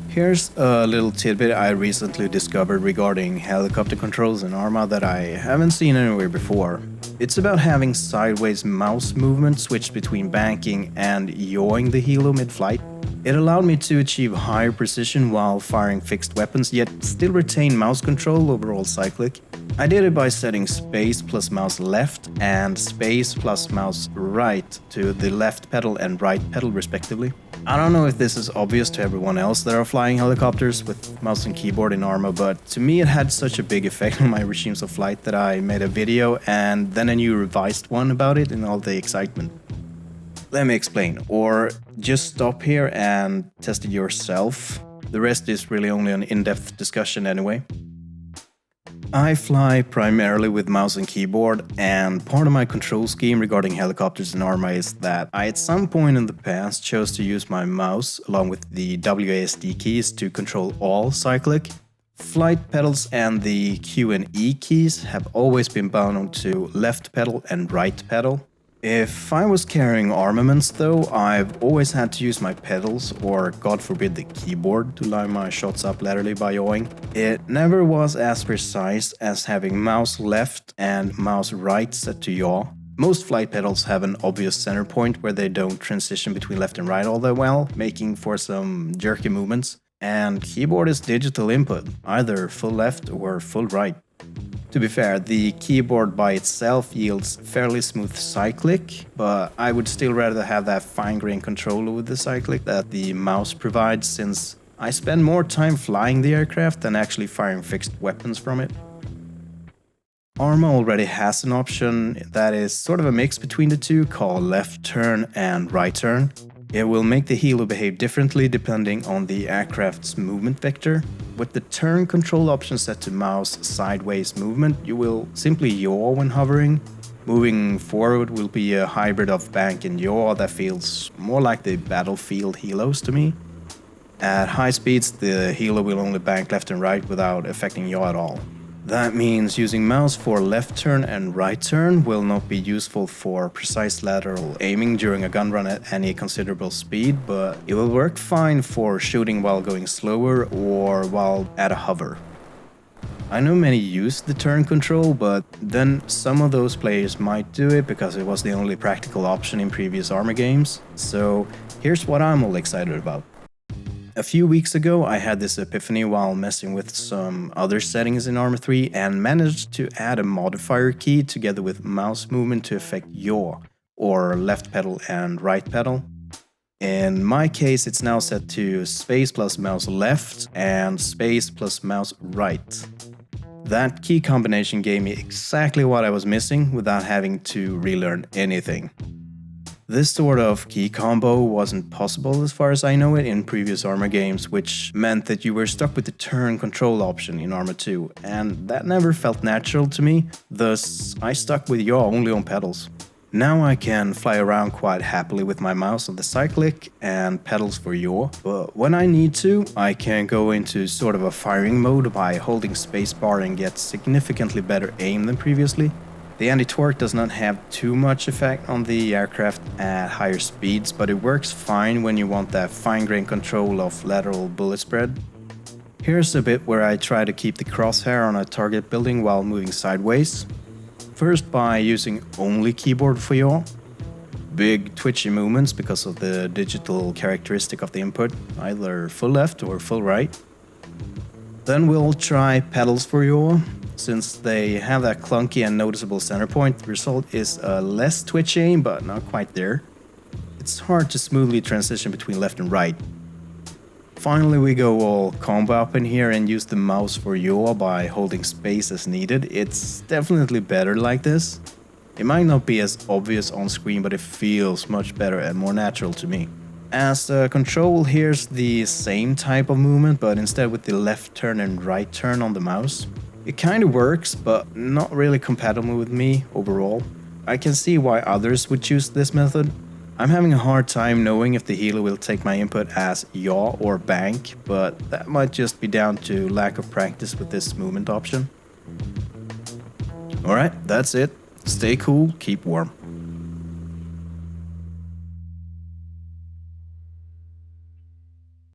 Here's a little tidbit I recently discovered regarding helicopter controls in Arma that I haven't seen anywhere before. It's about having sideways mouse movement switched between banking and yawing the helo mid-flight. It allowed me to achieve higher precision while firing fixed weapons, yet still retain mouse control over all cyclic. I did it by setting space plus mouse left and space plus mouse right to the left pedal and right pedal respectively. I don't know if this is obvious to everyone else that are flying helicopters with mouse and keyboard in Arma, but to me it had such a big effect on my regimes of flight that I made a video and then a new revised one about it in all the excitement. Let me explain, or just stop here and test it yourself. The rest is really only an in-depth discussion anyway. I fly primarily with mouse and keyboard, and part of my control scheme regarding helicopters in Arma is that I at some point in the past chose to use my mouse along with the WASD keys to control all cyclic. Flight pedals and the Q and E keys have always been bound onto left pedal and right pedal. If I was carrying armaments though, I've always had to use my pedals or god forbid the keyboard to line my shots up laterally by yawing. It never was as precise as having mouse left and mouse right set to yaw. Most flight pedals have an obvious center point where they don't transition between left and right all that well, making for some jerky movements. And keyboard is digital input, either full left or full right. To be fair, the keyboard by itself yields fairly smooth cyclic, but I would still rather have that fine-grained control with the cyclic that the mouse provides, since I spend more time flying the aircraft than actually firing fixed weapons from it. Arma already has an option that is sort of a mix between the two called left turn and right turn. It will make the helo behave differently depending on the aircraft's movement vector. With the turn control option set to mouse sideways movement, you will simply yaw when hovering. Moving forward will be a hybrid of bank and yaw that feels more like the battlefield helos to me. At high speeds, the helo will only bank left and right without affecting yaw at all. That means using mouse for left turn and right turn will not be useful for precise lateral aiming during a gun run at any considerable speed, but it will work fine for shooting while going slower or while at a hover. I know many use the turn control, but then some of those players might do it because it was the only practical option in previous Arma games. So here's what I'm all excited about. A few weeks ago I had this epiphany while messing with some other settings in Arma 3 and managed to add a modifier key together with mouse movement to affect yaw, or left pedal and right pedal. In my case it's now set to space plus mouse left and space plus mouse right. That key combination gave me exactly what I was missing without having to relearn anything. This sort of key combo wasn't possible as far as I know it in previous Arma games, which meant that you were stuck with the turn control option in Arma 2, and that never felt natural to me, thus I stuck with yaw only on pedals. Now I can fly around quite happily with my mouse on the cyclic and pedals for yaw, but when I need to, I can go into sort of a firing mode by holding spacebar and get significantly better aim than previously. The anti-torque does not have too much effect on the aircraft at higher speeds, but it works fine when you want that fine-grained control of lateral bullet spread. Here's a bit where I try to keep the crosshair on a target building while moving sideways. First by using only keyboard for yaw. Big twitchy movements because of the digital characteristic of the input, either full left or full right. Then we'll try pedals for yaw. Since they have that clunky and noticeable center point, the result is a less twitch aim, but not quite there. It's hard to smoothly transition between left and right. Finally we go all combo up in here and use the mouse for yaw by holding space as needed. It's definitely better like this. It might not be as obvious on screen, but it feels much better and more natural to me. As a control, here's the same type of movement, but instead with the left turn and right turn on the mouse. It kinda works, but not really compatible with me overall. I can see why others would choose this method. I'm having a hard time knowing if the helo will take my input as yaw or bank, but that might just be down to lack of practice with this movement option. Alright, that's it. Stay cool, keep warm.